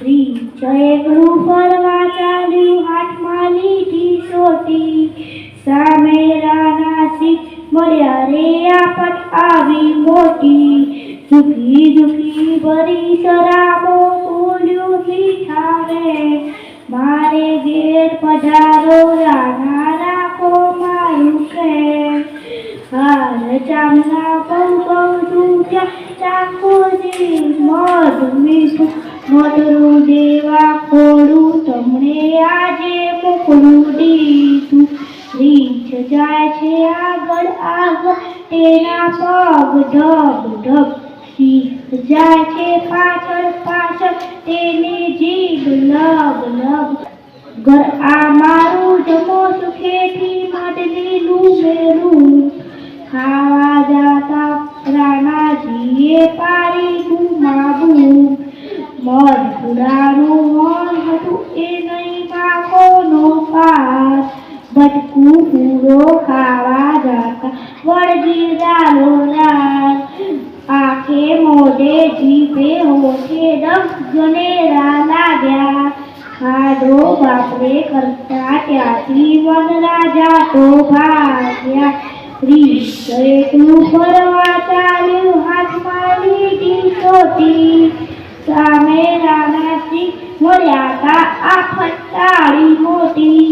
રીંછ એકલું ફરવા ચાલ્યું, હાથમાં લીધી સોટી. સામે રાનાસી મળ્યા રે આફત આવી મોટી. દુખી દુખી ભરી શરાબો બોલ્યું મીઠા રે, મારે ઘેર પધારો રાના રાખો મારું ખેર. હાર ચામના બહુ બહુ દૂધ્યા ચાકોજી, મધ મીઠું મધુરું દેવા ખોડું, તમને આજે મોકલું દીધું. રીંછ જાય છે આગળ આગળ, તેના પગ ઢબ ઢબ. સિંહ જાય છે પાછળ પાછળ, તેની જીભ લબ લબ. ઘર આ મારું જમો સુખેથી મઢલીનું મેરું. ખાવા જાતા રાણાજીએ પાડી ગુમાવું. મધ પુરાનું મન હતું એ નહીં પાકોનો પાર. બટકું પૂરો ખાવા જાતા વળગી ડાલો રાર. આંખે મોઢે જીભે હોઠે ગનેરા લાગ્યા. ખાધો બાપરે કરતા ત્યાંથી વનરાજા તો ભાગ્યા. રીંછ એકલું ફરવા ચાલ્યું, હાથમાં લીધી સોટી. સામે રાનાસી મળ્યા તા આફત આવી મોટી.